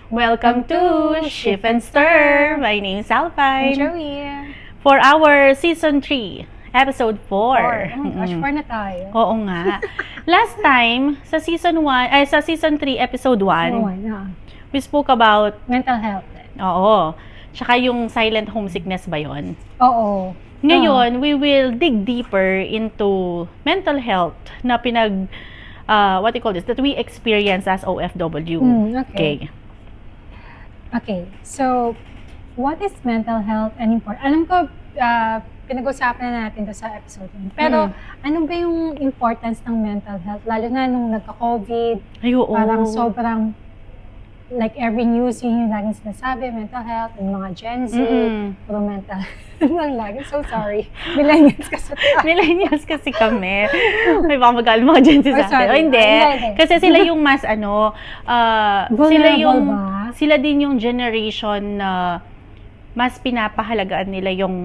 Welcome to Shift and Stir. My name is Alpine. Joey. For our Season 3, Episode 4. Oh my gosh, 4 na tayo. Oo nga. Last time, sa Season 3, Episode 1, we spoke about mental health. Oo. Tsaka yung silent homesickness ba yun? Oo. Ngayon, we will dig deeper into mental health na what do you call this? That we experience as OFW. Okay. Okay. So, what is mental health and important? Alam ko, pinag-usapan na natin to sa episode 1. Pero, ano ba yung importance ng mental health? Lalo na nung nagka-COVID. Ay, oo. Parang sobrang, like every news yun yung laging sinasabi, mental health, yung mga Gen Z, puro mental health. Lagi, so sorry. Millennials kasi. Millennials kasi kami. May baka magalit mga Gen Z sa atin. O hindi. Kasi sila yung mas sila din yung generation na mas pinapahalagaan nila yung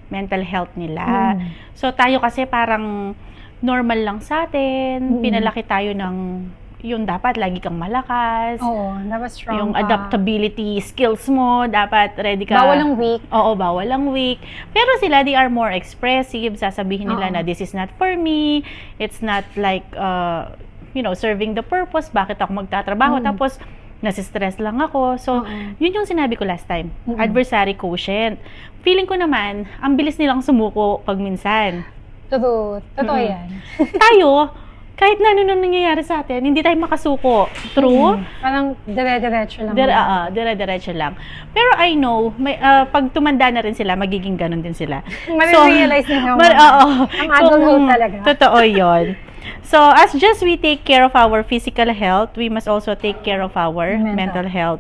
mental health nila. So tayo kasi parang normal lang sa atin. Pinalaki tayo ng yung dapat lagi kang malakas. Oo, dapat strong yung ka. Adaptability skills mo, dapat ready ka. Bawal ang weak. Oo, bawal ang weak. Pero sila, they are more expressive. Sasabihin nila na this is not for me. It's not like, serving the purpose. Bakit ako magtatrabaho? Tapos, nasistress lang ako. So, yun yung sinabi ko last time. Adversary quotient. Feeling ko naman, ang bilis nilang sumuko pag minsan. Totoo yan. Tayo, kahit na ano nangyayari sa atin, hindi tayo makasuko. True? Parang dire-diretso lang. Dire-diretso lang. Pero I know, pag tumanda na rin sila, magiging ganun din sila. Marirealize nila. Ang adulthood talaga. Totoo yun. So, as just we take care of our physical health, we must also take care of our mental health.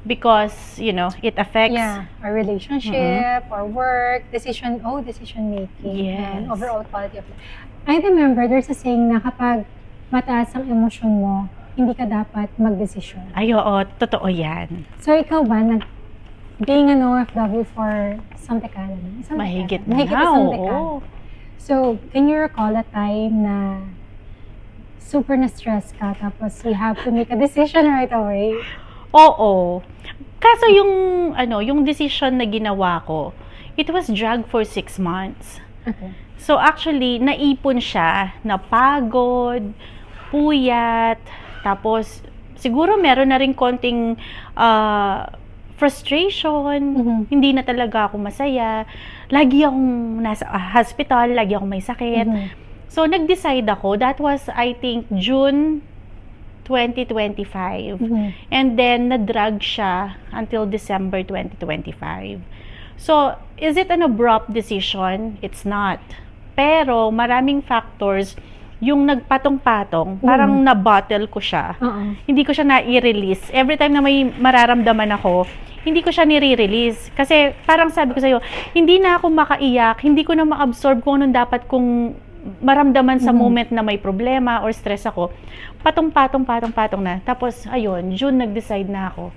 Because, it affects our relationship, our work, decision making, and overall quality of life. I remember there's a saying na kapag mataas ang emosyon mo, hindi ka dapat magdesisyon. Ay, oo, totoo yan. So, ikaw ba, being an OFW for isang dekada na? Mahigit na isang dekada. So, can you recall a time na super na-stress ka, tapos you have to make a decision right away? Oo. Kaso yung decision na ginawa ko, it was dragged for 6 months. Okay. So actually, naipon siya, napagod, puyat, tapos siguro meron na rin konting frustration, hindi na talaga ako masaya, lagi akong nasa hospital, lagi akong may sakit. So nag-decide ako, that was I think June 2025. And then na-drag siya until December 2025. So, is it an abrupt decision? It's not. Pero, maraming factors yung nagpatong-patong, parang na-bottle ko siya. Hindi ko siya na-i-release. Every time na may mararamdaman ako, hindi ko siya nire-release. Kasi, parang sabi ko sa'yo, hindi na ako makaiyak, hindi ko na ma-absorb kung anong dapat kong maramdaman sa moment na may problema or stress ako. Patong-patong na. Tapos, ayun, June nag-decide na ako.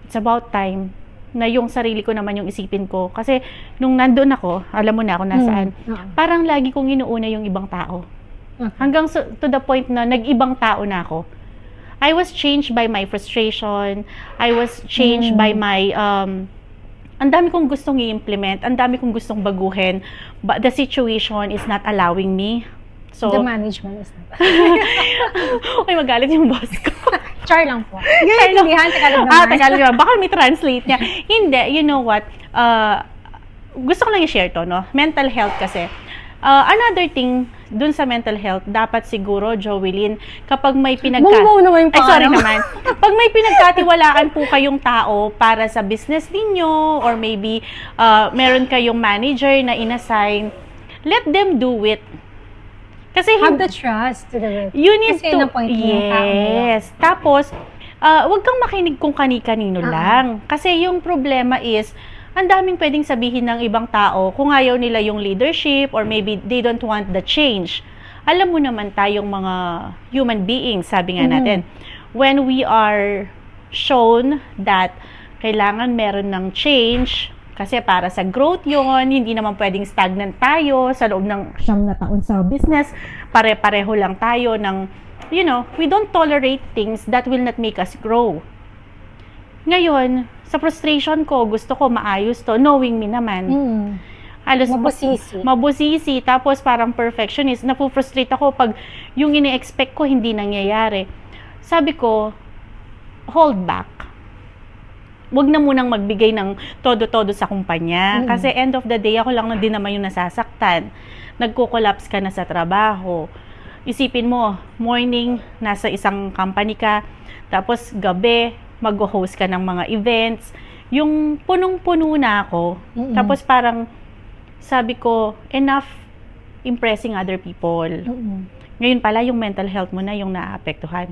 It's about time na yung sarili ko naman yung isipin ko. Kasi, nung nandun ako, alam mo na ako nasaan, parang lagi kong inuuna yung ibang tao. Hanggang to the point na nag-ibang tao na ako. I was changed by my frustration. I was changed by my, ang dami kong gustong i-implement, ang dami kong gustong baguhin, but the situation is not allowing me. So, the management is not. Uy, magalit yung boss ko. Char lang po. Hindi, Tagalog naman. Tagalog naman. Baka may translate niya. Hindi, you know what? Gusto ko lang i-share to, no? Mental health kasi. Another thing, dun sa mental health, dapat siguro, Joelyn, kapag may pag may pinagkatiwalaan po kayong tao para sa business ninyo, or maybe meron kayong manager na inassign, let them do it. Kasi have the trust to do it. You need kasi to, yes. Tapos, wag kang makinig kung kani-kanino lang. Kasi yung problema is, ang daming pwedeng sabihin ng ibang tao kung ayaw nila yung leadership or maybe they don't want the change. Alam mo naman tayong mga human beings, sabi nga natin, when we are shown that kailangan meron ng change, kasi para sa growth yon, hindi naman pwedeng stagnant tayo sa loob ng 9 na taon sa business. Pare-pareho lang tayo ng, we don't tolerate things that will not make us grow. Ngayon, sa frustration ko, gusto ko maayos to, knowing me naman. Halos mabusisi, tapos parang perfectionist. Napu-frustrate ako pag yung ini-expect ko hindi nangyayari. Sabi ko, hold back. Wag na munang magbigay ng todo-todo sa kumpanya. Kasi end of the day, ako lang na din naman yung nasasaktan. Nagko-collapse ka na sa trabaho. Isipin mo, morning, nasa isang company ka, tapos gabi, mag-host ka ng mga events. Yung punong-puno na ako. Tapos parang, sabi ko, enough impressing other people. Ngayon pala, yung mental health mo na yung naaapektuhan.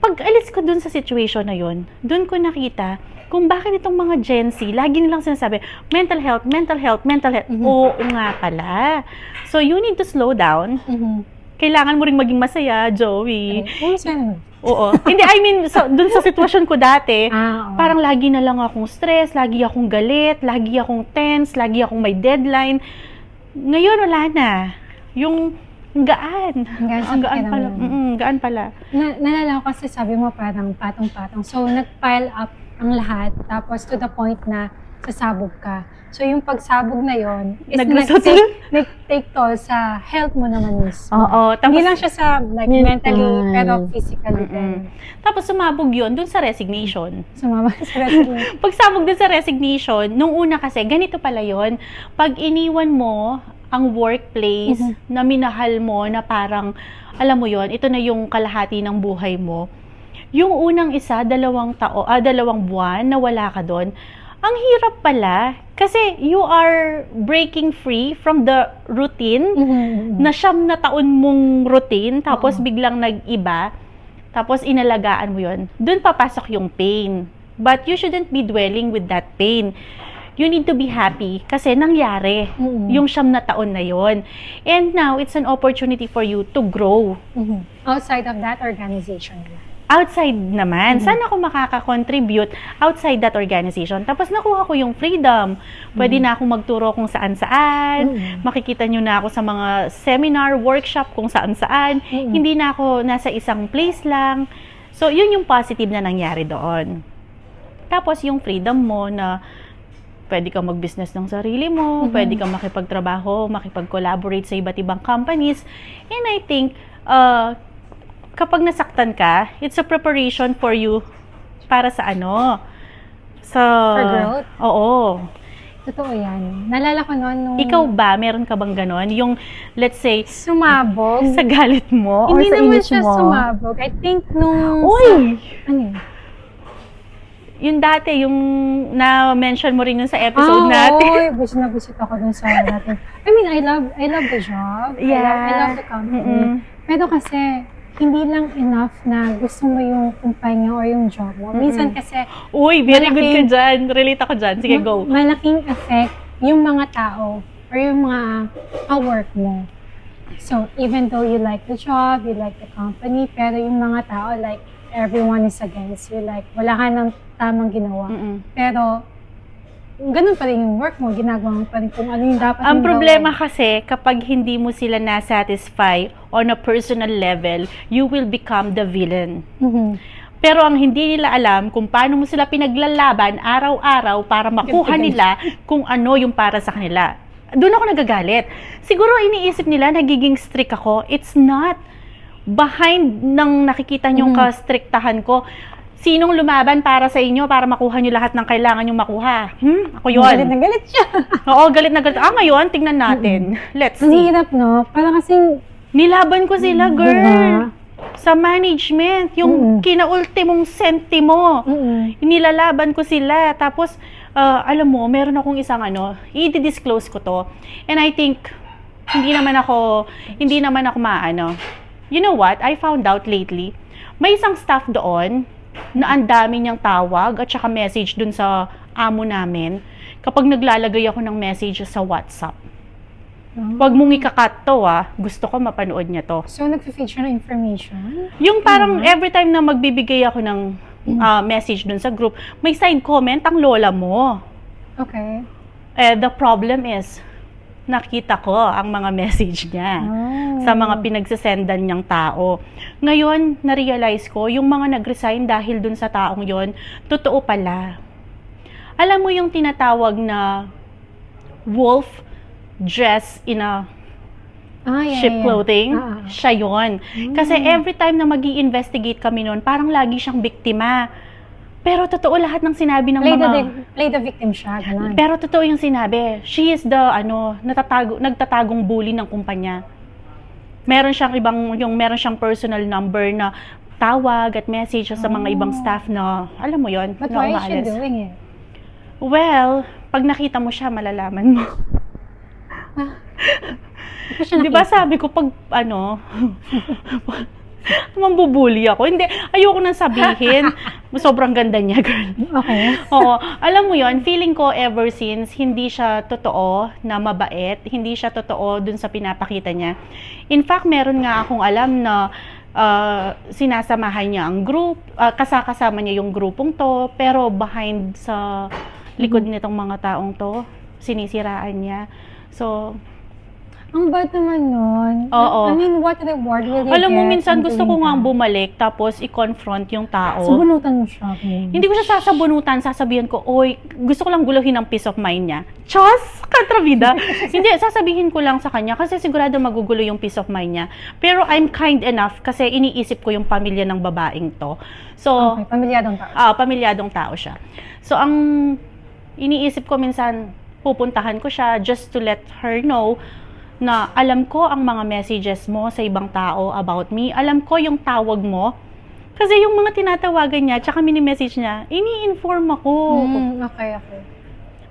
Pag alis ko dun sa situation na yun, dun ko nakita kung bakit itong mga Gen Z, lagi nilang sinasabi, mental health, mental health, mental health. Oo nga pala. So, you need to slow down. Kailangan mo ring maging masaya, Joey. Oo. Hindi, I mean, so, dun sa sitwasyon ko dati, parang lagi na lang akong stress, lagi akong galit, lagi akong tense, lagi akong may deadline. Ngayon, wala na. Yung gaan. Ang gaan pala. Gaan pala. Nalala ko kasi sabi mo parang patong-patong. So, nag-pile up ang lahat, tapos to the point na sasabog ka. So, yung pagsabog na yon is nag-take toll sa health mo naman mismo. Oo. Hindi lang siya sa mentally, pero physically din. Tapos, sumabog yun dun sa resignation. Sumabog sa resignation. Pagsabog dun sa resignation, nung una kasi, ganito pala yun. Pag iniwan mo ang workplace na minahal mo, na parang, alam mo yon, ito na yung kalahati ng buhay mo. Yung unang isa, 2 buwan na wala ka doon, ang hirap pala kasi you are breaking free from the routine na 9 na taon mong routine, tapos biglang nag-iba, tapos inalagaan mo yon. Doon papasok yung pain. But you shouldn't be dwelling with that pain. You need to be happy kasi nangyari yung 9 na taon na yon. And now, it's an opportunity for you to grow. Outside of that organization. Outside naman, saan ako makaka-contribute outside that organization? Tapos nakuha ko yung freedom. Pwede na akong magturo kung saan-saan. Makikita nyo na ako sa mga seminar, workshop kung saan-saan. Hindi na ako nasa isang place lang. So, yun yung positive na nangyari doon. Tapos, yung freedom mo na pwede kang mag-business ng sarili mo, pwede kang makipagtrabaho, makipag-collaborate sa iba't ibang companies. And I think, kapag nasaktan ka, it's a preparation for you para sa ano? For growth? Oo. Totoo yan. Nalala ko noon nung... Ikaw ba, meron ka bang ganon? Yung, let's say, sumabog? Sa galit mo? Hindi or sa naman init siya mo? sumabog. I think nung... Uy! Ano yun? Yung dati, yung na-mention mo rin yun sa episode natin. Oy, busit ako dun sa natin. I mean, I love the job. Yeah. I love the company. Pero kasi, hindi lang enough na gusto mo yung kumpanya or yung job mo. Minsan kasi... Uy, very good ka dyan. Relate ako dyan. Sige, go. Malaking effect yung mga tao or yung mga ka-work mo. So, even though you like the job, you like the company, pero yung mga tao, like, everyone is against you. Like, wala ka ng tamang ginawa. Pero, ganun pa rin yung work mo, ginagawa mo pa rin kung ano yung dapat Ang mong problema gawin. kasi, kapag hindi mo sila na-satisfy on a personal level, you will become the villain. Pero ang hindi nila alam kung paano mo sila pinaglalaban araw-araw para makuha nila kung ano yung para sa kanila. Doon ako nagagalit. Siguro iniisip nila, nagiging strict ako. It's not. Behind ng nakikita niyong ka-strictahan ko, sinong lumaban para sa inyo para makuha niyo lahat ng kailangan niyong makuha? Ako yun. Galit na galit siya. Oo, galit na galit. Ngayon, tingnan natin. Let's Ang see. hirap, no? Parang kasing... Nilaban ko sila, girl. Sa management, yung kinaultimong sentimo. Nilalaban ko sila. Tapos, alam mo, meron akong isang i-disclose ko to. And I think, hindi naman ako maano. You know what? I found out lately, may isang staff doon na ang dami niyang tawag at saka message dun sa amo namin kapag naglalagay ako ng message sa WhatsApp. Huwag mong ikakat to, gusto ko mapanood niya to. So, nag-feed siya ng information? Yung parang every time na magbibigay ako ng message dun sa group, may side comment ang lola mo. Okay. The problem is, nakita ko ang mga message niya Oh. sa mga pinagsasendan niyang tao. Ngayon, na-realize ko, yung mga nag-resign dahil dun sa taong yon, totoo pala. Alam mo yung tinatawag na wolf dress in a sheep clothing? Siya yon. Kasi every time na mag-i-investigate kami nun, parang lagi siyang biktima. Pero totoo lahat ng sinabi ng Play the victim siya, ganun. Pero totoo yung sinabi. She is the, nagtatagong bully ng kumpanya. Meron siyang personal number na tawag at message sa mga ibang staff na, alam mo yon, But na why is she umaalis. doing it? Well, pag nakita mo siya, malalaman mo. Di ba sabi ko pag mambubuli ako. Hindi, ayoko nang sabihin. Sobrang ganda niya, girl. Okay. Oo, alam mo yon, feeling ko ever since, hindi siya totoo na mabait, hindi siya totoo dun sa pinapakita niya. In fact, meron nga akong alam na sinasamahan niya ang group, kasama niya yung grupong to, pero behind sa likod nitong mga taong to, sinisiraan niya. So, Ang bad naman nun. Oo. I mean, what reward will you alam mo, get minsan from gusto doing ko nga that? bumalik, tapos i-confront yung tao. Subunutan mo siya. Hindi ko siya sasabunutan, sasabihin ko, oy, gusto ko lang guluhin ang peace of mind niya. Chos! Kontrabida! Hindi, sasabihin ko lang sa kanya kasi sigurado magugulo yung peace of mind niya. Pero I'm kind enough kasi iniisip ko yung pamilya ng babaeng to. So, Okay, pamilyadong tao. pamilyadong tao siya. So, ang iniisip ko minsan, pupuntahan ko siya just to let her know na alam ko ang mga messages mo sa ibang tao about me. Alam ko yung tawag mo. Kasi yung mga tinatawagan niya, tsaka mini-message niya, ini-inform ako. Okay.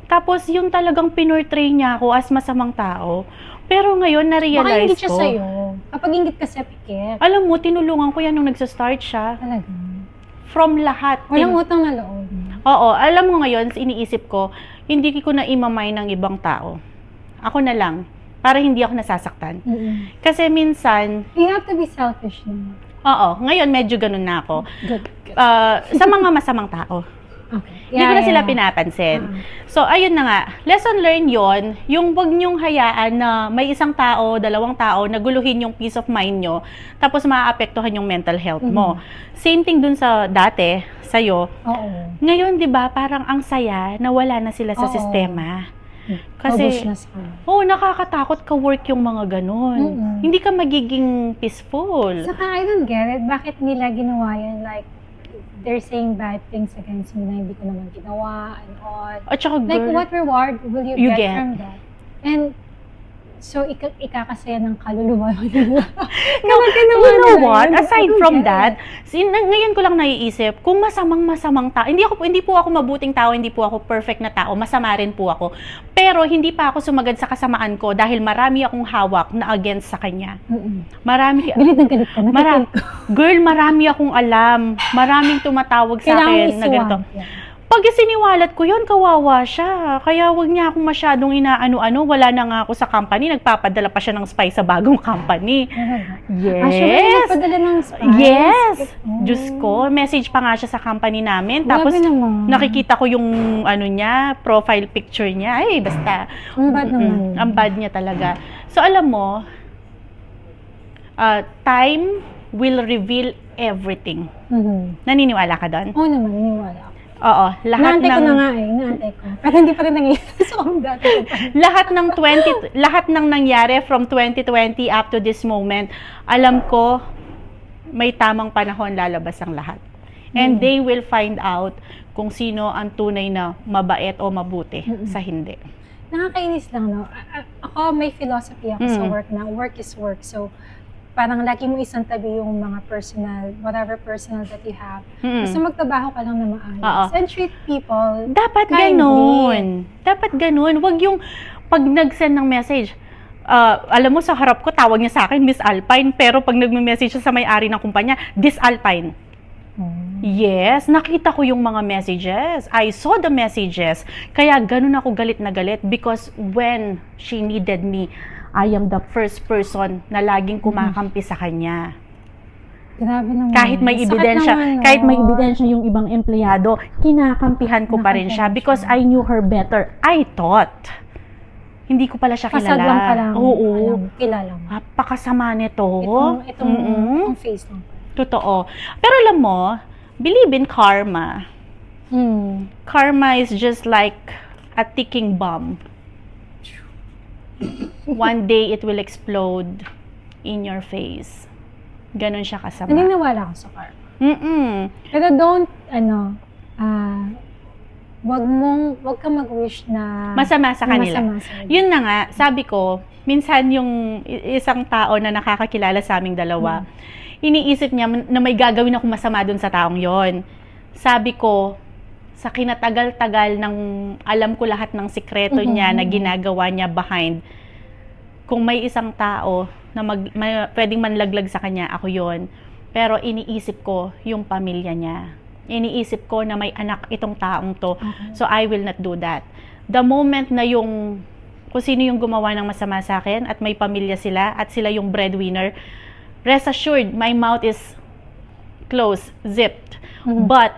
Tapos yung talagang pinortray niya ako as masamang tao. Pero ngayon, Baka na-realize ingit siya ko. sa'yo. Kapag ingit ka sa pikit. Alam mo, tinulungan ko yan nung nagsa-start siya. Talaga. From lahat. Walang utang na loob. Oo, alam mo ngayon, iniisip ko, hindi ko na imamay ng ibang tao. Ako na lang. Para hindi ako nasasaktan. Kasi minsan, You have to be selfish naman. oo, ngayon medyo ganun na ako. Good. Sa mga masamang tao. Okay. Hindi ko na sila pinapansin. So, ayun na nga. Lesson learned yon, yung wag niyong hayaan na may isang tao, dalawang tao, na guluhin yung peace of mind nyo, tapos maaapektuhan yung mental health mo. Same thing dun sa dati, sa'yo. Oo. Ngayon, di ba, parang ang saya na wala na sila sa Oo. sistema. Kasi, Kasi, nakakatakot ka-work yung mga ganun. Hindi ka magiging peaceful. Saka I don't get it. Bakit nila ginawa yan? Like, they're saying bad things against me na hindi ko naman ginawa and all. At saka, Like, girl, what reward will you, You get, get. from that? And, so, ikakasaya ng kaluluwa mo nila. no, you know what? Aside from that, ngayon ko lang naiisip, kung masamang tao, hindi po ako mabuting tao, hindi po ako perfect na tao, masama rin po ako. Pero hindi pa ako sumagad sa kasamaan ko dahil marami akong hawak na against sa kanya. Marami, Galit na galit ka. girl, marami akong alam. Maraming tumatawag sa akin na ganito. Pag siniwalat ko yun, kawawa siya. Kaya wag niya akong masyadong inaano-ano. Wala na nga ako sa company. Nagpapadala pa siya ng spice sa bagong company. Yes! Nagpadala ng spice? Yes! Diyos ko, message pa nga siya sa company namin. Tapos, nakikita ko yung niya, profile picture niya. Ay, basta. Ang bad naman. Ang bad niya talaga. So, alam mo, time will reveal everything. Naniniwala ka doon? Oo naman, niniwala ako. Oo, lahat Naantay ng ko na nga naantay ko. Pero hindi pa rin nangyayari. So, ang dati ko pa. lahat ng nangyari from 2020 up to this moment, alam ko may tamang panahon lalabas ang lahat. And they will find out kung sino ang tunay na mabait o mabuti sa hindi. Nakakainis lang, no? Ako, may philosophy ako sa work na work is work. So, parang lagi mo isang tabi yung mga personal, whatever personal that you have. Basta magtrabaho ka lang na maayos. And treat people Dapat kindly. ganun. Dapat ganun. Wag yung pag nag-send ng message, alam mo, sa harap ko, tawag niya sa akin, Miss Alpine, pero pag nagme-message siya sa may-ari ng kumpanya, This Alpine. Yes, nakita ko yung mga messages. I saw the messages. Kaya ganun ako galit na galit because when she needed me, I am the first person na laging kumakampi sa kanya. Grabe naman. Kahit may ebidensya yung ibang empleyado, kinakampihan ko pa rin siya because I knew her better. I thought. hindi ko pala siya Fasad kilala. lang pala. Oo. Kilala mo. Napakasama nito. Itong face lang. Totoo. Pero alam mo, believe in karma. Karma is just like a ticking bomb. One day, it will explode in your face. Ganon siya kasama. Naniniwala ako sa karma. Pero don't, wag ka mag-wish na masama sa kanila. Masama sa kanila. Yun na nga, sabi ko, minsan yung isang tao na nakakakilala sa aming dalawa, iniisip niya na may gagawin akong masama dun sa taong yon. Sabi ko, sa kinatagal-tagal ng alam ko lahat ng sikreto niya na ginagawa niya behind, kung may isang tao na pwedeng manlaglag sa kanya, ako yon. Pero iniisip ko yung pamilya niya. Iniisip ko na may anak itong taong to. So I will not do that. The moment na kung sino yung gumawa ng masama sa akin at may pamilya sila at sila yung breadwinner, rest assured, my mouth is closed, zipped. But,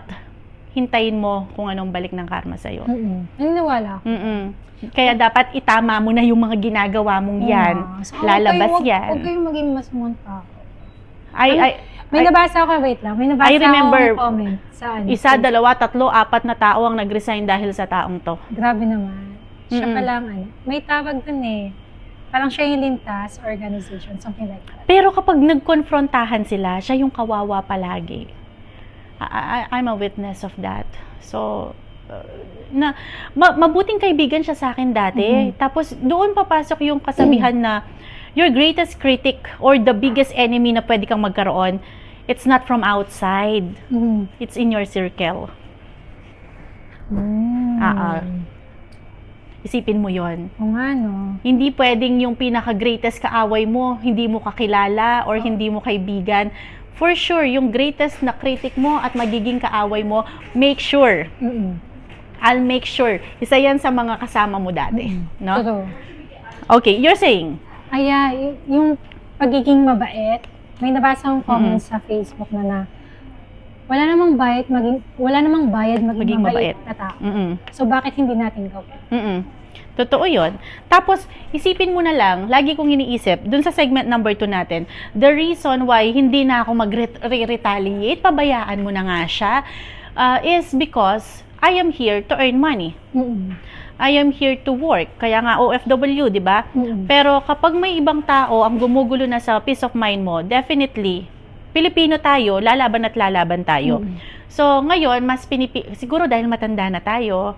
hintayin mo kung anong balik ng karma sa'yo. Naniniwala ako. Kaya dapat itama mo na yung mga ginagawa mong yan. Lalabas yan. Huwag kayong maging masamang tao. May nabasa ako, wait lang. May nabasa akong comment sa isa, dalawa, tatlo, apat na tao ang nag-resign dahil sa taong to. Grabe naman. Siya pa lang, may tawag dun eh. Parang siya yung lintas organization, something like that. Pero kapag nagkonfrontahan sila, siya yung kawawa palagi. I'm a witness of that. So, mabuting kaibigan siya sa akin dati. Tapos, doon papasok yung kasabihan na your greatest critic or the biggest enemy na pwede kang magkaroon, it's not from outside. It's in your circle. Isipin mo yon. O nga, no? Hindi pwedeng yung pinaka-greatest kaaway mo, hindi mo kakilala or hindi mo kaibigan. For sure, yung greatest na critic mo at magiging kaaway mo, make sure. I'll make sure. Isa yan sa mga kasama mo dati. No? Totoo. Okay, you're saying? Yung pagiging mabait, may nabasa akong comment sa Facebook na wala namang bayad maging mabait na tao. So, bakit hindi natin gawin? Totoo yun. Tapos, isipin mo na lang, lagi kong iniisip, dun sa segment number 2 natin, the reason why hindi na ako mag-retaliate, pabayaan mo na nga siya, is because I am here to earn money. I am here to work. Kaya nga OFW, di ba? Pero kapag may ibang tao ang gumugulo na sa peace of mind mo, definitely, Pilipino tayo, lalaban at lalaban tayo. So, ngayon, siguro dahil matanda na tayo,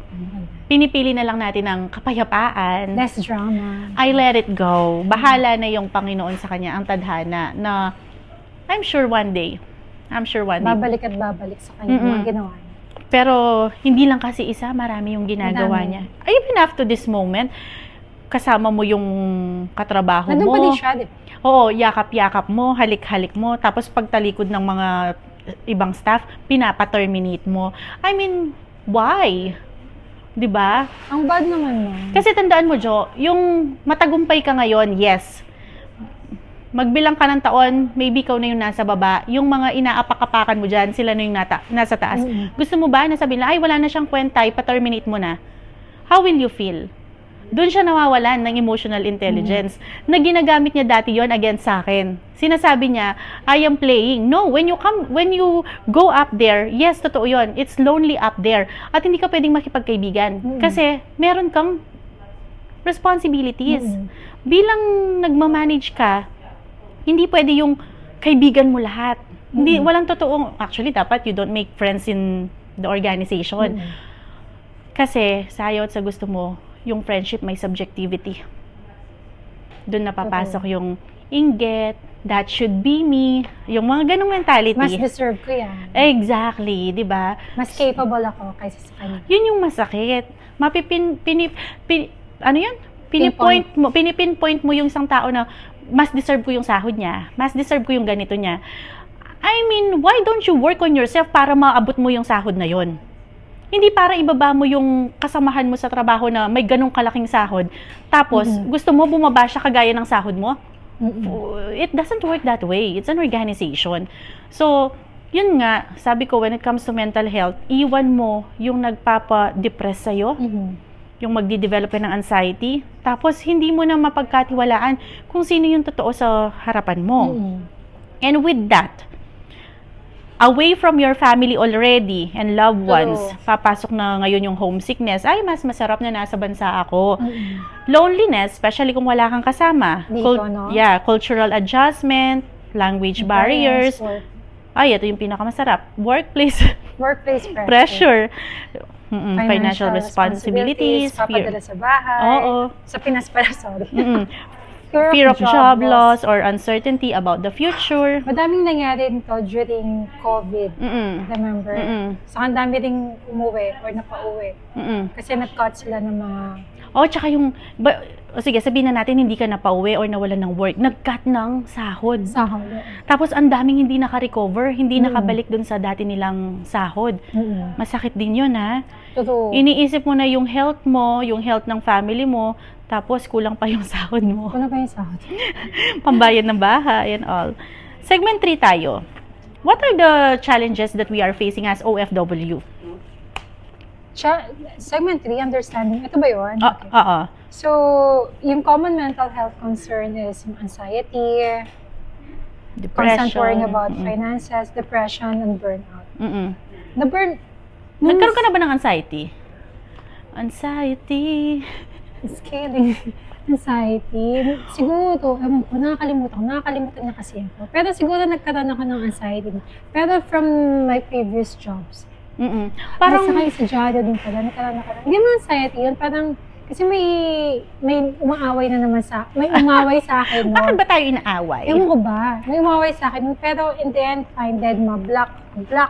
pinipili na lang natin ng kapayapaan. Less drama. I let it go. Bahala na yung Panginoon sa kanya, ang tadhana, na I'm sure one day. Babalik at babalik sa kanya mga ginawa niya. Pero, hindi lang kasi isa, marami yung ginagawa niya. Even up to this moment, kasama mo yung katrabaho mo. Nandun pa din siya, di ba? Oo, yakap-yakap mo, halik-halik mo, tapos pagtalikod ng mga ibang staff, pinapa-terminate mo. I mean, why? 'Di ba? Ang bad naman mo. Kasi tandaan mo, Jo, yung matagumpay ka ngayon, yes. Magbilang ka ng taon, maybe ikaw na yung nasa baba. Yung mga inaapak-apakan mo dyan, sila na yung nasa taas. Gusto mo ba na sabihin na, ay, wala na siyang kwenta, ipa-terminate mo na? How will you feel? Doon siya nawawalan ng emotional intelligence na ginagamit niya dati yon against sa akin. Sinasabi niya, I am playing. No, when you go up there, yes, totoo yon. It's lonely up there. At hindi ka pwedeng makipagkaibigan. Kasi meron kang responsibilities. Bilang nagmamanage ka, hindi pwede yung kaibigan mo lahat. Hindi, walang totoong, actually, dapat you don't make friends in the organization. Kasi, sa ayaw at sa gusto mo, yung friendship may subjectivity. Doon napapasok yung inggit, that should be me, yung mga ganong mentality. Mas deserve ko yan. Exactly, di ba? Mas capable ako kaysa sa kanya. Yun yung masakit. Pinipinpoint mo yung isang tao na mas deserve ko yung sahod niya, mas deserve ko yung ganito niya. I mean, why don't you work on yourself para maabot mo yung sahod na yon? Hindi para ibaba mo yung kasamahan mo sa trabaho na may ganong kalaking sahod. Tapos, gusto mo bumaba siya kagaya ng sahod mo? It doesn't work that way. It's an organization. So, yun nga, sabi ko, when it comes to mental health, iwan mo yung nagpapa-depress sa'yo. yung magdi-develop ka ng anxiety, tapos hindi mo na mapagkatiwalaan kung sino yung totoo sa harapan mo. And with that, away from your family already and loved ones, papasok na ngayon yung homesickness, ay mas masarap na nasa bansa ako. Loneliness, especially kung wala kang kasama. Dito, no? Yeah, cultural adjustment, language barriers. Ay, ito yung pinakamasarap. Workplace pressure. Financial responsibilities. Papadala sa bahay. Oo. Sa Pinas pala, sorry. Fear of job loss or uncertainty about the future. Madaming nangyari nito during COVID. Remember? So, ang dami ring umuwi or napauwi. Kasi nag-cut sila ng mga... Tsaka yung... sige, sabihin na natin hindi ka napauwi or nawalan ng work. Nag-cut ng sahod. Tapos, ang daming hindi naka-recover, hindi nakabalik dun sa dati nilang sahod. Masakit din yun, ha? Totoo. Iniisip mo na yung health mo, yung health ng family mo, tapos kulang pa yung sahod mo. Kulang pa yung sahod. Pambayad ng bahay and all. Segment 3 tayo. What are the challenges that we are facing as OFW? Segment 3, understanding. Ito ba yun? Oo. So, yung common mental health concern is yung anxiety, Depression. constant worrying about finances, depression, and burnout. Nagkaroon ka na ba ng anxiety? Anxiety. Scaling. Anxiety. Siguro, ewan ko, nakakalimutan niya kasi ako. Pero siguro nagkaroon ako ng anxiety. Pero from my previous jobs. Parang sa job din pala, nagkaroon ako. Hindi mo anxiety yun, parang, kasi may umaway sa akin. No? Bakit ba tayo inaaway? Ewan ko ba? May umaway sa akin. Pero in the end, finded block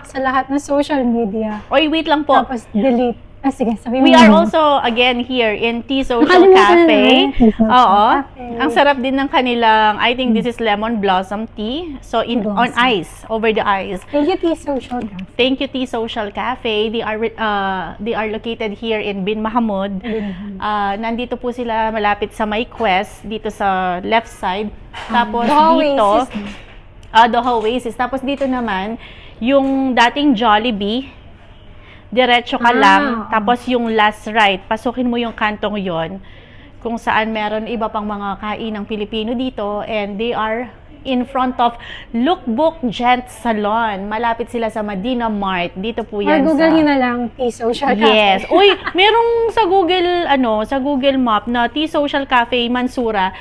sa lahat ng social media. Oy, wait lang po. Tapos delete. Sige, sabi mo. We are also, again, here in Tea Social Cafe. Oo. Ang sarap din ng kanilang, I think this is lemon blossom tea. So, on ice, over the ice. Thank you, Tea Social Cafe. Thank you, Tea Social Cafe. They are located here in Bin Mahamud. Nandito po sila malapit sa May Quest, dito sa left side. Tapos dito, Doha Oasis. Tapos dito naman, yung dating Jollibee, diretso ka lang, tapos yung last right, pasukin mo yung kantong yon kung saan meron iba pang mga kainang Pilipino dito, and they are in front of Lookbook Gent Salon. Malapit sila sa Medina Mart. Dito po yan. Google nyo na lang Tea Social Cafe. Yes. Uy, merong sa Google Map na Tea Social Cafe Mansura.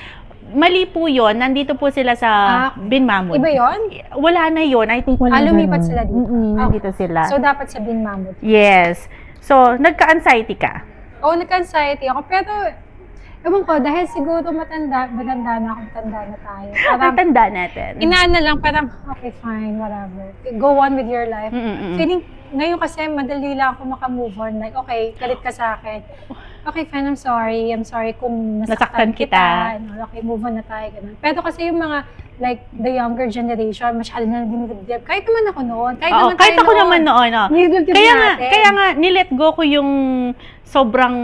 Mali po yun. Nandito po sila sa Bin Mahamud. Iba yun? Wala na yun. I think wala lumipat sila dito. Nandito sila. So, dapat sa Bin Mahamud. Yes. So, nagka-anxiety ka? Nagka-anxiety ako. Pero, ewan ko, dahil siguro matanda na tayo. Ang tanda natin. Inaana lang, parang, okay, fine, whatever. Go on with your life. Feeling, ngayon kasi, madali lang ako makamove on. Like, okay, galit ka sa akin. Okay, fine, I'm sorry kung nasaktan kita. Okay, move on na tayo. Ganun. Pero kasi yung mga, like, the younger generation, masyado na dinidibdib. Kahit naman ako noon. Kahit ako naman noon. Kaya nga, nilet go ko yung sobrang,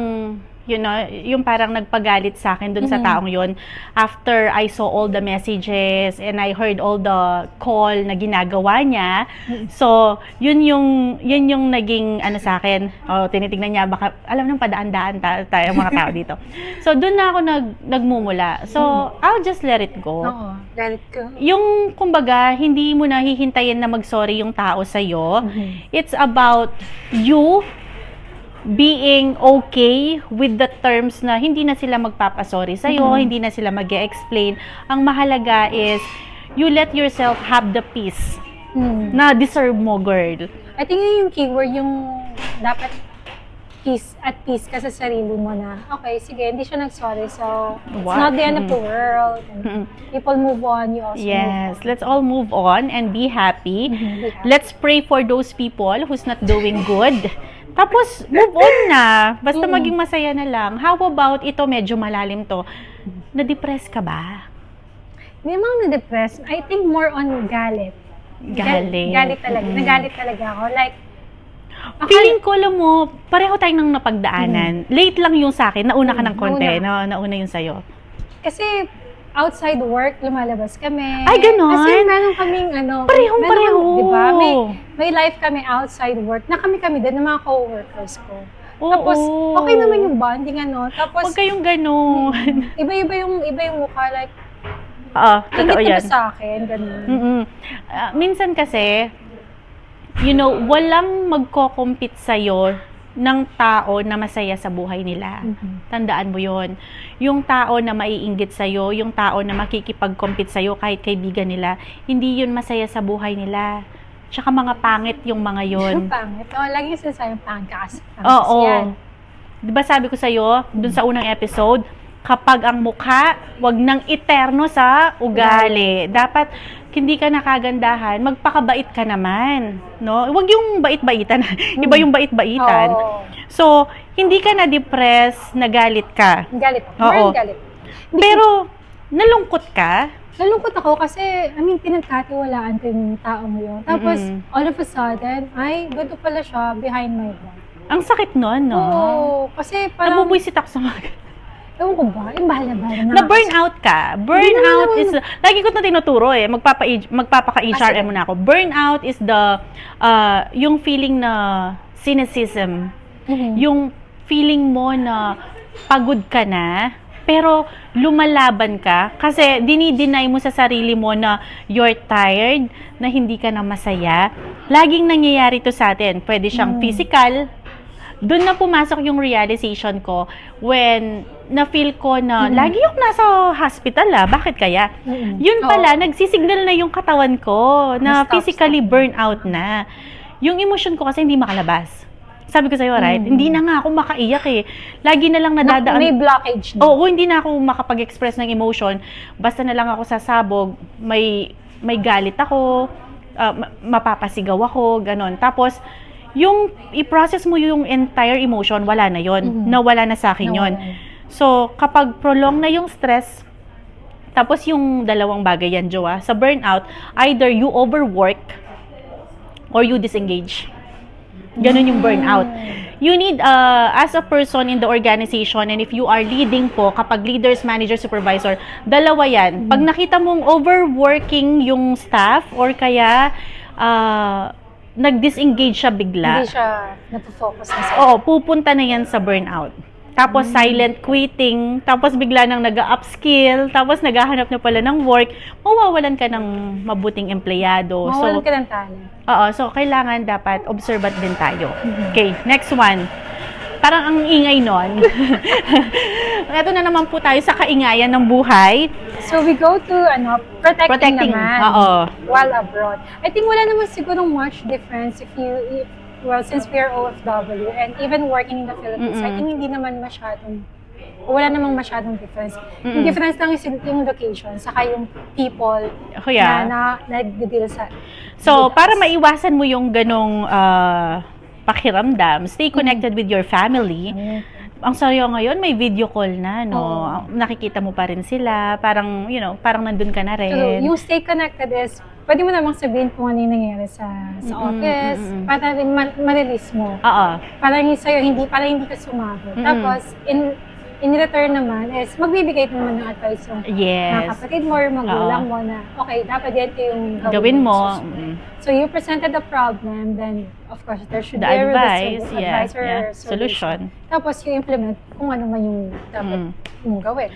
yung parang nagpagalit sa akin dun sa taong yun. After I saw all the messages and I heard all the call na ginagawa niya. So, yun yung naging sa akin. Tinitingnan niya, baka alam nang padaan-daan tayo mga tao dito. So, dun na ako nagmumula. So, I'll just let it go. Let it go. Yung, kumbaga, hindi mo na hihintayin na mag-sorry yung tao sa'yo. It's about you being okay with the terms na hindi na sila magpapasorry sa'yo, hindi na sila mag-e-explain. Ang mahalaga is, you let yourself have the peace na deserve mo, girl. I think yun yung keyword, yung dapat at peace ka sa sarili mo na, okay, sige, hindi siya nag-sorry, so it's not the end of the world. People move on, you also move on. Let's all move on and be happy. Let's pray for those people who's not doing good. Tapos, move on na. Basta maging masaya na lang. How about ito, medyo malalim to. Na-depress ka ba? Hindi naman na-depress. I think more on galit. Galit talaga. Nagalit talaga ako. Like, feeling ko, alam mo, pareho tayong nang napagdaanan. Late lang yung sa akin. Nauna ka ng konti. Nauna yung sa'yo. Kasi, outside work, lumalabas kami. Ay, ganon? Kasi meron kaming, Pareho. Diba? May life kami outside work na kami din ng mga co-workers ko. Oo. Tapos, okay naman yung bonding, Tapos, Huwag kayong ganun. iba yung mukha, like, Oo, totoo ingit na yan. ba sa akin, ganun. Minsan kasi, walang magko-compete sa'yo ng tao na masaya sa buhay nila. Tandaan mo yon. Yung tao na maiinggit sa'yo, yung tao na makikipag-compete sa'yo kahit kaibigan nila, hindi yun masaya sa buhay nila. Tsaka mga pangit yung mga yon. Pangit. Lagi yung sinasayang pangit ka kasi. Oo. Yan. Diba sabi ko sa'yo, dun sa unang episode, kapag ang mukha, wag nang eterno sa ugali. Dapat, hindi ka nakagandahan, magpakabait ka naman. No? Wag yung bait-baitan. Iba yung bait-baitan. Oo. So, hindi ka na-depress, nagalit ka. Galit. Oo. More galit. Pero, nalungkot ka. Nalungkot ako kasi, pinagkatiwalaan ko yung tao mo yun. Tapos, all of a sudden, ay, ganito pala siya behind my back. Ang sakit nun, no? Oo, kasi parang, Nabubwisit ako sa mga... ewan ko ba, yung bahal na bahal. Na-burnout ka. Burnout is... Lagi ko na tinuturo magpapaka-HRM mo na ako. Burnout is yung feeling na cynicism. Yung feeling mo na pagod ka na, pero lumalaban ka kasi dinideny mo sa sarili mo na you're tired, na hindi ka na masaya. Laging nangyayari to sa atin. Pwede siyang physical. Doon na pumasok yung realization ko when na-feel ko na lagi yung nasa hospital bakit kaya? Yun pala, nagsisignal na yung katawan ko na physically burnout na. Yung emotion ko kasi hindi makalabas. Sabi ko sa'yo, right? Hindi na nga ako makaiyak Lagi na lang nadadaan. May blockage na. Oo, hindi na ako makapag-express ng emotion. Basta na lang ako sasabog, may galit ako, mapapasigaw ako, ganon. Tapos, yung i-process mo yung entire emotion, wala na yon. Nawala na sa akin yon. So, kapag prolong na yung stress, tapos yung dalawang bagay yan, Joa, sa burnout, either you overwork or you disengage. Ganun yung burnout. You need, as a person in the organization, and if you are leading po, kapag leaders, manager, supervisor, dalawa yan. Pag nakita mong overworking yung staff, or kaya, nag-disengage siya bigla. Hindi siya napofocus na sa... Oo, pupunta na yan sa burnout. Tapos silent quitting, tapos bigla nang nag-upskill, tapos naghahanap na pala ng work, mawawalan ka ng mabuting empleyado. Mawawalan ka ng talent. Oo, so kailangan dapat observant din tayo. Okay, next one. Parang ang ingay nun. Ito na naman po tayo sa kaingayan ng buhay. So we go to protecting naman oo. while abroad. I think wala naman siguro much difference since we are OFW and even working in the Philippines, I think wala namang masyadong difference. Yung difference lang is yung location, saka yung people na nag-deal sa... So, para maiwasan mo yung ganong pakiramdam, stay connected with your family. Ang sayo ngayon, may video call na, no? Nakikita mo pa rin sila, parang, parang nandun ka na rin. So, yung stay connected is, pwede mo namang sabihin kung ano yung nangyayari sa office, para rin ma-release mo. Oo. Para hindi ka sumagot. Tapos, in return naman is magbibigay naman ng advice yung mga kapatid mo or magulang mo na, okay, dapat ganito yung gawin mo. So, you presented the problem, then, of course, there should be a advice or solution. Tapos, you implement kung ano man yung dapat mong gawin.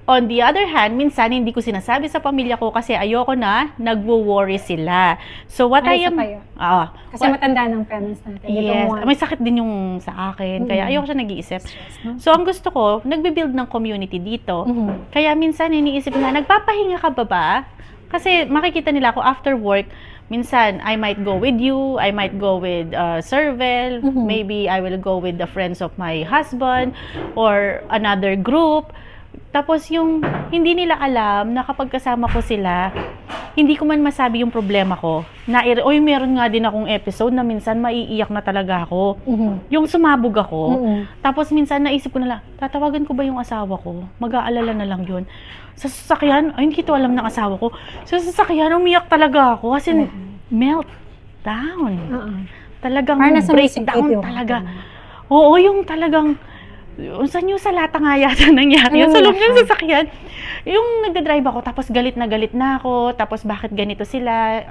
On the other hand, minsan hindi ko sinasabi sa pamilya ko kasi ayoko na nagwo-worry sila. So what I am... Kasi matanda ng parents natin. Yes. May sakit din yung sa akin. Kaya ayoko siya nag-iisip. So ang gusto ko, nagbe-build ng community dito. Kaya minsan iniisip na, nagpapahinga ka ba? Kasi makikita nila ako after work, minsan I might go with you, I might go with Servel, maybe I will go with the friends of my husband or another group. Tapos yung hindi nila alam na kapag kasama ko sila, hindi ko man masabi yung problema ko. Meron nga din akong episode na minsan maiiyak na talaga ako. Yung sumabog ako. Tapos minsan naisip ko na lang, tatawagan ko ba yung asawa ko? Mag-aalala na lang yun. Sa sasakyan, hindi ko alam ng asawa ko. Sa sasakyan, umiyak talaga ako. Kasi melt down. Talagang breakdown talaga. Oo, yung talagang saan yung sa lata nga yata nangyari yun? Sa loob ng sasakyan. Yung nagdadrive ako, tapos galit na ako, tapos bakit ganito sila?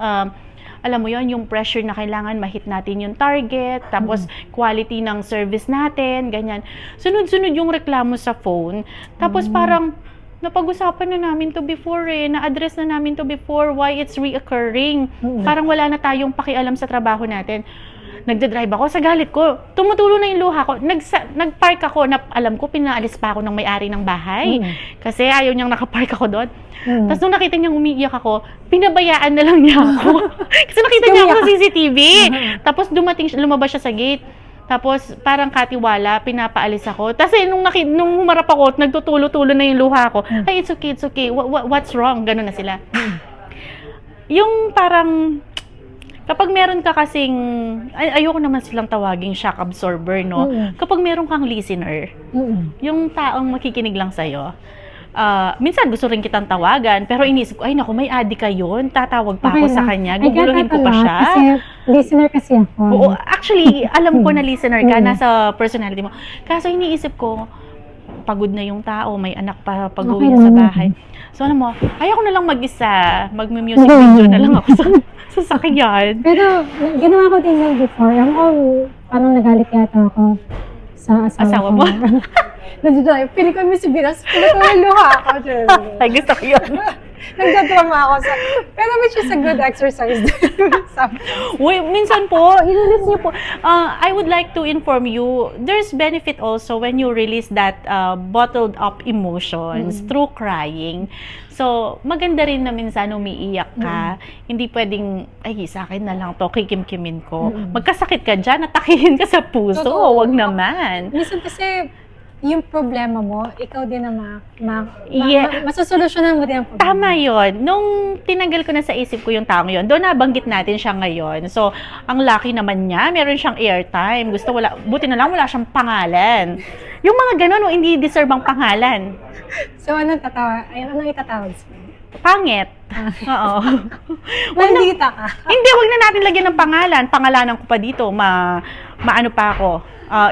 alam mo yon, yung pressure na kailangan ma-hit natin yung target, tapos quality ng service natin, ganyan. Sunod-sunod yung reklamo sa phone. Tapos parang, napag-usapan na namin to before na-address na namin to before, why it's reoccurring. Parang wala na tayong pakialam sa trabaho natin. Nagdadrive ako, sa galit ko, tumutulo na yung luha ko. Nagpark ako, alam ko, pinaalis pa ako ng may-ari ng bahay. Kasi ayaw niyang nakapark ako doon. Tapos nung nakita niyang umiiyak ako, pinabayaan na lang niya ako. Kasi nakita niya ako sa CCTV. Tapos lumabas siya sa gate. Tapos, parang katiwala, pinapaalis ako. Tapos, nung humarap ako, nagtutulo-tulo na yung luha ko. Ay, it's okay. What's wrong? Ganun na sila. Yung parang, kapag meron ka kasing, ayoko naman silang tawaging shock absorber, no? Kapag meron kang listener, yung taong makikinig lang sa'yo, minsan gusto rin kitang tawagan, pero inisip ko, ay naku, may adik ka yun, tatawag pa ako sa kanya, guguluhin ko pa siya. Kasi listener kasi ako. Oo, actually, alam ko na listener ka, nasa personality mo. Kaso iniisip ko, pagod na yung tao, may anak pa pag-uwi sa bahay. So alam mo, ayaw ko na lang mag-isa, mag-music video na lang ako sa sasakyan. Pero ginawa ko din yan before. Parang nagalit yata ako sa asawa Asawa mo? Nandito tayo, pili ko yung Misibiras, pili ko yung luha ako. Ay, gusto ko yun. Nagdadrama ako sa, pero which is a good exercise. Uy, minsan po, i-release niyo po. I would like to inform you, there's benefit also when you release that bottled up emotions through crying. So, maganda rin na minsan umiiyak ka. Hindi pwedeng, ay, sa akin na lang to, kikim-kimin ko. Magkasakit ka dyan, atakihin ka sa puso. Totoo. Wag naman. Minsan kasi, yung problema mo, ikaw din na masusolusyonan mo din ang problema. Tama yun. Nung tinanggal ko na sa isip ko yung taong yun, doon nabanggit natin siya ngayon. So, ang lucky naman niya, meron siyang airtime. Buti na lang wala siyang pangalan. Yung mga ganun, hindi deserve ang pangalan. So, anong itatawag sa'yo? Pangit. Oo. Maldita ka. Hindi, wag na natin lagyan ng pangalan. Pangalanan ko pa dito, maano pa ako.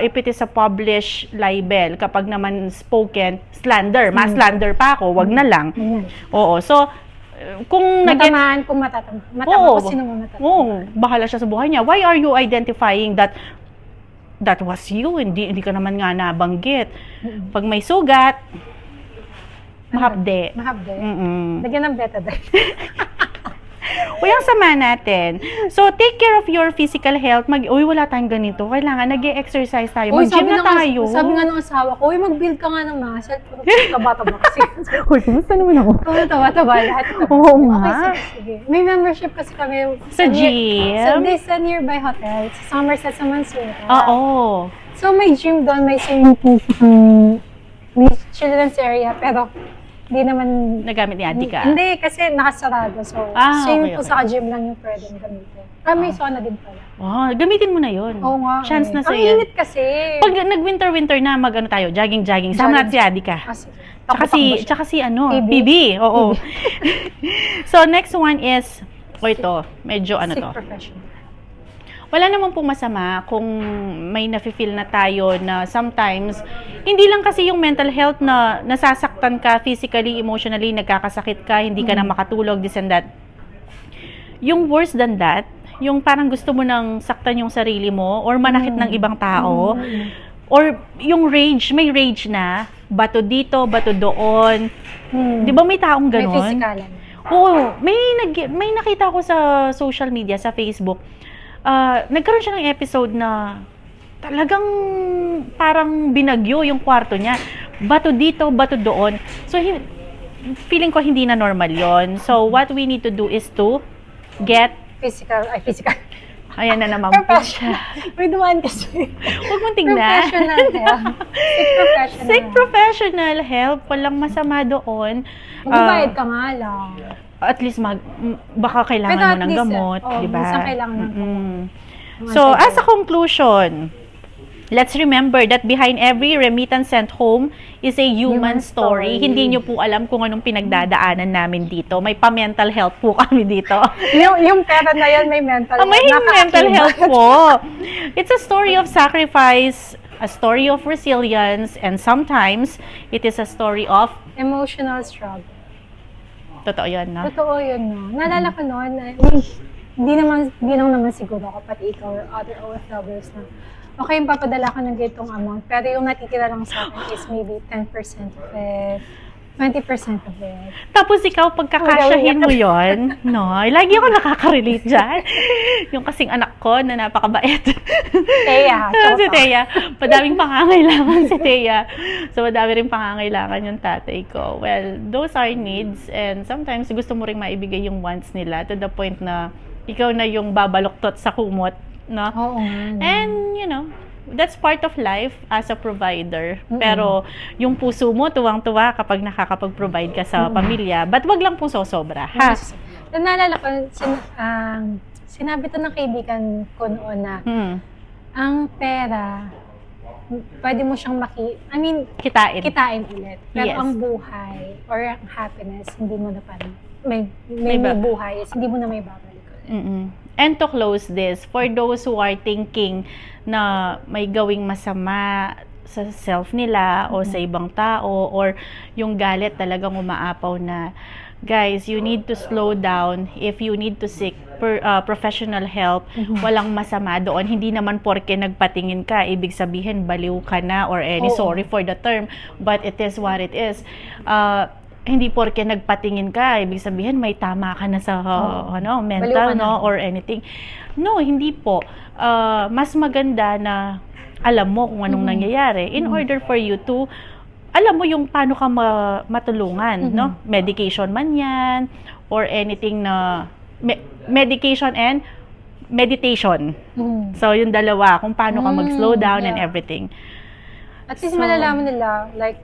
If it is a published libel, kapag naman spoken, slander, slander pa ako, wag na lang. Oo, so, kung matamaan, kung matama ko, sino mo matama? Oo, bahala siya sa buhay niya. Why are you identifying that was you? Hindi ka naman nga nabanggit. Pag may sugat, mahapde. Lagyan ng betadine. Uy, ang sama natin. So, take care of your physical health. Wala tayong ganito. Kailangan, nag-exercise tayo. Mag-gym na tayo. Sabi nga ng asawa ko, mag-build ka nga ng muscle. Taba-taba kasi. Uy, kumusta naman ako? Taba-taba lahat. Oo nga. Sige. May membership kasi kami. Sa gym? Sa nearby hotel. Sa Somerset, sa Mansoura. Oo. So, may gym doon, may swimming pool, may children's area, pero hindi naman nagamit ni Ate ka? Hindi, kasi nakasarado. So, swimming pool sa gym lang yung pwedeng gamitin. May sauna din pala. Gamitin mo na yun. Oo nga. Chance na sa'yo. Ang init kasi. Pag nag-winter na, tayo, jogging. Sama natin si Ate ka. Tsaka si PB. Oo. So, next one is, ito, medyo to. Professional. Wala naman pong masama kung may nafe-feel na tayo na sometimes, hindi lang kasi yung mental health na nasasaktan ka physically, emotionally, nagkakasakit ka, hindi ka na makatulog, this and that. Yung worse than that, yung parang gusto mo nang saktan yung sarili mo or manakit ng ibang tao, or yung rage, may rage na, bato dito, bato doon. Di ba may taong ganon? May physikalan. Oo, may nakita ko sa social media, sa Facebook, nagkaroon siya ng episode na talagang parang binagyo yung kwarto niya. Bato dito, bato doon. So, feeling ko hindi na normal yon. So, what we need to do is to get physical. Ayan na naman po siya. May dumaan kasi. Huwag mong tingnan. Professional help. Seek professional help. Walang masama doon. Magbabayad ka nga lang. At least baka kailangan mo ng gamot, di ba? Minsan kailangan ng gamot. So, as a conclusion, let's remember that behind every remittance sent home is a human story. Hindi nyo po alam kung anong pinagdadaanan namin dito. May pa-mental health po kami dito. yung pera na yan, may mental health. May mental health po. It's a story of sacrifice, a story of resilience, and sometimes it is a story of emotional struggle. Totoo yun, no? Totoo yun, no? Naalala ko noon, hindi lang naman siguro ako, pati ikaw or other OFWs na, okay, papadala ko ng ganitong amount, pero yung natitira lang sa akin is maybe 10% of it, 20% of it. Tapos ikaw, pagkakasyahin mo yon, no? Lagi ako nakaka-relate dyan. Yung kasing anak ko na napakabait. Teya, Si Teya. Madaming pangangailangan si Teya. So, madami rin pangangailangan yung tatay ko. Well, those are needs and sometimes gusto mo rin maibigay yung wants nila to the point na ikaw na yung babaloktot sa kumot, no? Oo nga. And, that's part of life as a provider. Pero, yung puso mo, tuwang-tuwa kapag nakakapag-provide ka sa pamilya. But wag lang po sosobra, ha? Naalala ko, sinabi to ng kaibigan ko noon na, ang pera, pwede mo siyang kitain ulit. Pero Yes. ang buhay or ang happiness, hindi mo na parang, may buhay, hindi mo na may babalik ulit. And to close this, for those who are thinking na may gawing masama sa self nila o sa ibang tao or yung galit talagang umaapaw na, guys, you need to slow down. If you need to seek professional help, walang masama doon. Hindi naman porke nagpatingin ka, ibig sabihin baliw ka na or sorry for the term, but it is what it is. Hindi porke nagpatingin ka, ibig sabihin may tama ka na sa mental, no, or anything. No, hindi po. Mas maganda na alam mo kung anong nangyayari in order for you to alam mo yung paano ka matulungan, no? Medication man yan or anything na medication and meditation. So, yung dalawa, kung paano ka mag-slow down and everything. At least malalaman nila, like,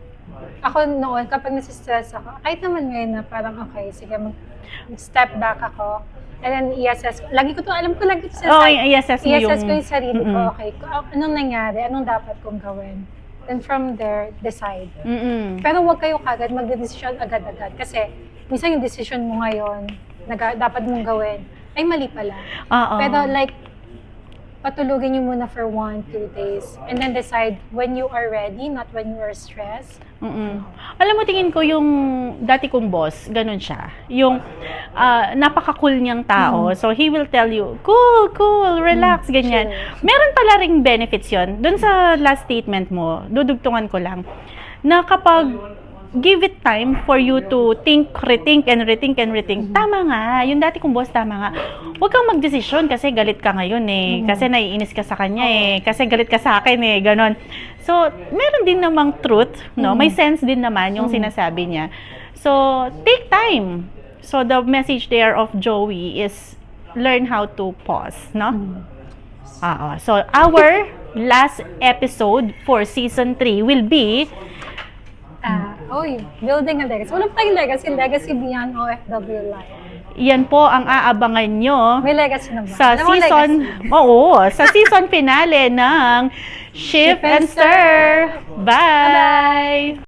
ako noon, kapag nasistress ako, kahit naman ngayon na parang, okay, sige, mag-step back ako, and then i-assess ko. Lagi ko i-assess mo i-assess ko yung sarili ko, okay, anong nangyari, anong dapat kong gawin. Then from there, decide. Pero huwag kayo kagad mag-decision agad-agad. Kasi, minsan yung decision mo ngayon, dapat mong gawin, ay mali pala. Pero like, patulugin nyo muna for 1-2 days. And then decide when you are ready, not when you are stressed. Alam mo, tingin ko yung dati kong boss, ganun siya. Yung napaka-cool niyang tao. So, he will tell you, cool, relax, ganyan. Sure. Meron pala ring benefits yon. Doon sa last statement mo, dudugtungan ko lang, na kapag give it time for you to think, rethink. Tama nga. Yung dati kong boss, tama nga. Huwag kang magdesisyon kasi galit ka ngayon eh. Kasi naiinis ka sa kanya eh. Kasi galit ka sa akin eh. Ganon. So, meron din namang truth, no? May sense din naman yung sinasabi niya. So, take time. So, the message there of Joey is learn how to pause, no? So, our last episode for season 3 will be building a legacy. Wala pa tayong legacy beyond OFW life. Yan po ang aabangan nyo May legacy na ba? sa sa season finale ng Shift and Stir. Bye!